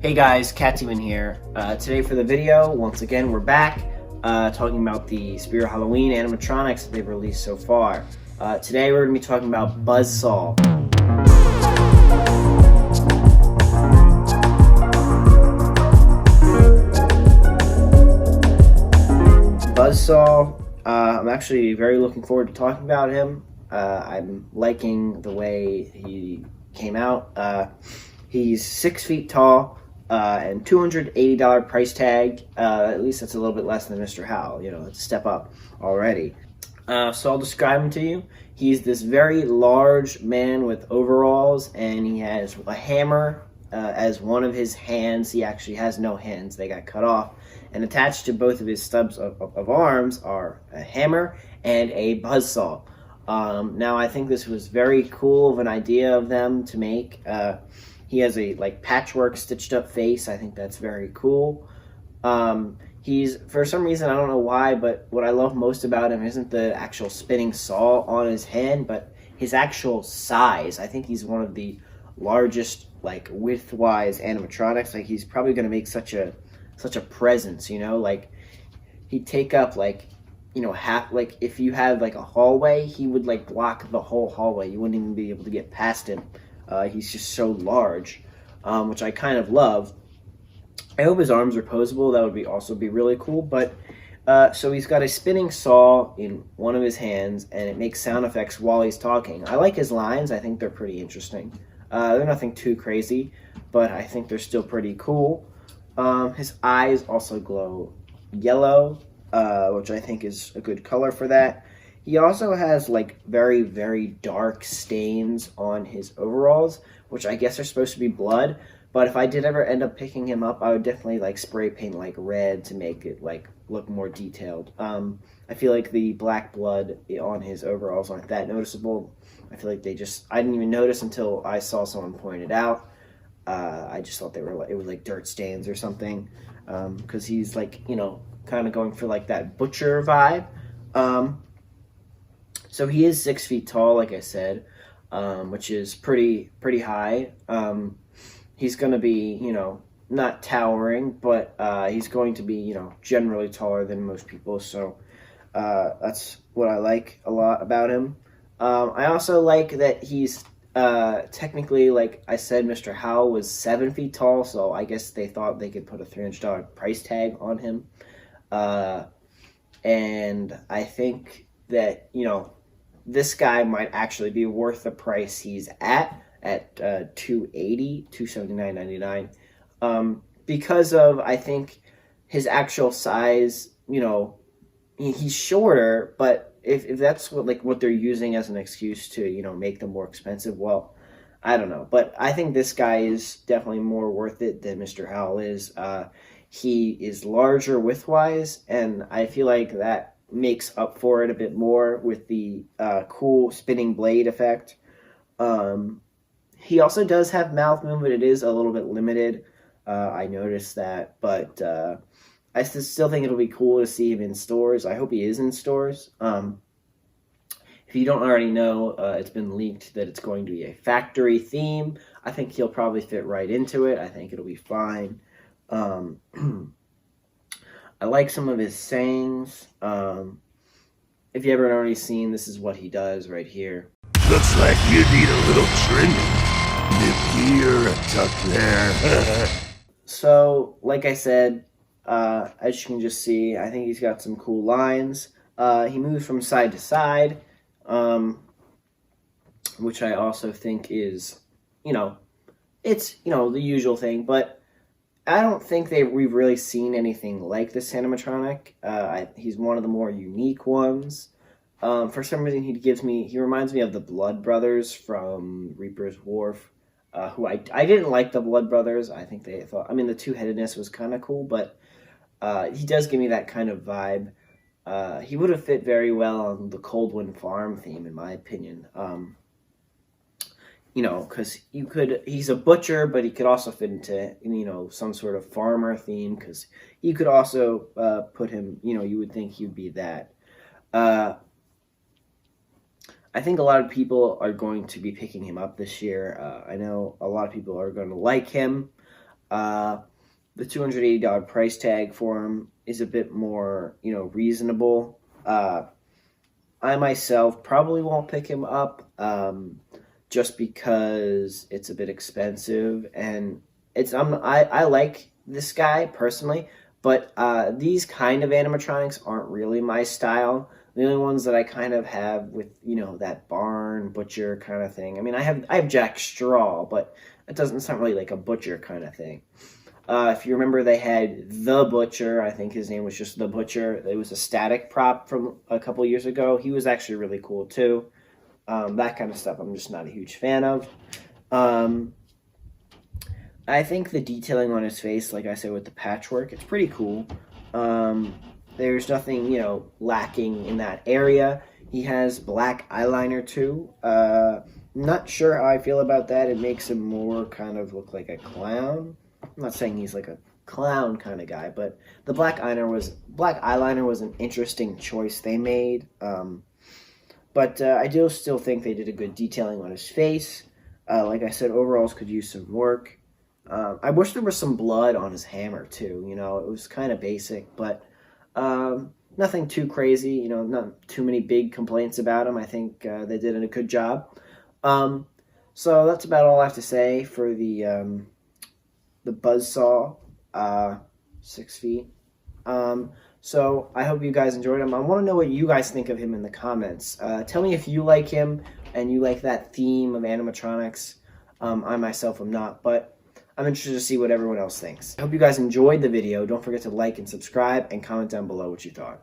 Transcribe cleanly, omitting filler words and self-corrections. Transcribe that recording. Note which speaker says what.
Speaker 1: Hey guys, Cattyman here. Today for the video, once again, we're back talking about the Spirit Halloween animatronics that they've released so far. Today we're going to be talking about Buzzsaw. Buzzsaw, I'm actually very looking forward to talking about him. I'm liking the way he came out. He's 6 feet tall. And $280 price tag. At least that's a little bit less than Mr. Howell. You know, it's a step up already. So I'll describe him to you. He's this very large man with overalls, and he has a hammer as one of his hands. He actually has no hands; they got cut off. And attached to both of his stubs of arms are a hammer and a buzzsaw. Now, I think this was very cool of an idea of them to make. He has a patchwork stitched up face. I think that's very cool. He's, for some reason, I don't know why, but what I love most about him isn't the actual spinning saw on his hand, but his actual size. I think he's one of the largest, width-wise animatronics. He's probably going to make such a presence, you know? He'd take up, half, if you had, a hallway, he would, block the whole hallway. You wouldn't even be able to get past him. He's just so large, which I kind of love. I hope his arms are posable. That would also be really cool. But so he's got a spinning saw in one of his hands, and it makes sound effects while he's talking. I like his lines. I think they're pretty interesting. They're nothing too crazy, but I think they're still pretty cool. His eyes also glow yellow, which I think is a good color for that. He also has very, very dark stains on his overalls, which I guess are supposed to be blood. But if I did ever end up picking him up, I would definitely spray paint red to make it look more detailed. I feel like the black blood on his overalls aren't that noticeable. I feel like I didn't even notice until I saw someone point it out. I just thought it was dirt stains or something, because he's kind of going for that butcher vibe. So he is 6 feet tall, like I said, which is pretty high. He's going to be, not towering, but he's going to be, generally taller than most people. So that's what I like a lot about him. I also like that he's technically, like I said, Mr. Howell was 7 feet tall, so I guess they thought they could put a $300 price tag on him. And I think that, this guy might actually be worth the price he's at $279.99, because of, I think, his actual size. He's shorter, but if that's what they're using as an excuse to make them more expensive, well, I don't know. But I think this guy is definitely more worth it than Mr. Howell is. He is larger width-wise, and I feel like that makes up for it a bit more with the cool spinning blade effect. He also does have mouth movement. It is a little bit limited. I noticed that, but I still think it'll be cool to see him in stores. I hope he is in stores. If you don't already know, it's been leaked that it's going to be a factory theme. I think he'll probably fit right into it. I think it'll be fine. I like some of his sayings. If you haven't already seen, this is what he does right here.
Speaker 2: Looks like you need a little trimming. Nip here, a tuck there.
Speaker 1: So, like I said, as you can just see, I think he's got some cool lines. He moves from side to side, which I also think is, it's, the usual thing, but I don't think we've really seen anything like this animatronic. He's one of the more unique ones. For some reason, he reminds me of the Blood Brothers from Reaper's Wharf, who I didn't like the Blood Brothers. I think the two-headedness was kind of cool, but he does give me that kind of vibe. He would have fit very well on the Coldwind Farm theme, in my opinion. Because he's a butcher, but he could also fit into, some sort of farmer theme, because you could also put him, you would think he'd be that. I think a lot of people are going to be picking him up this year. I know a lot of people are going to like him. The $280 price tag for him is a bit more, reasonable. I myself probably won't pick him up just because it's a bit expensive, and I like this guy personally, but these kind of animatronics aren't really my style. The only ones that I kind of have with that barn butcher kind of thing. I mean, I have Jack Straw, but it's not really like a butcher kind of thing. If you remember, they had the Butcher. I think his name was just the Butcher. It was a static prop from a couple years ago. He was actually really cool too. That kind of stuff I'm just not a huge fan of. I think the detailing on his face, like I said with the patchwork, it's pretty cool. There's nothing, lacking in that area. He has black eyeliner too. Not sure how I feel about that. It makes him more kind of look like a clown. I'm not saying he's like a clown kind of guy, but the black eyeliner was an interesting choice they made. But I do still think they did a good detailing on his face. Like I said, overalls could use some work. I wish there was some blood on his hammer too. It was kind of basic, but nothing too crazy. Not too many big complaints about him. I think they did a good job. So that's about all I have to say for the Buzzsaw 6 feet. So I hope you guys enjoyed him. I want to know what you guys think of him in the comments. Tell me if you like him and you like that theme of animatronics. I myself am not, but I'm interested to see what everyone else thinks. I hope you guys enjoyed the video. Don't forget to like and subscribe and comment down below what you thought.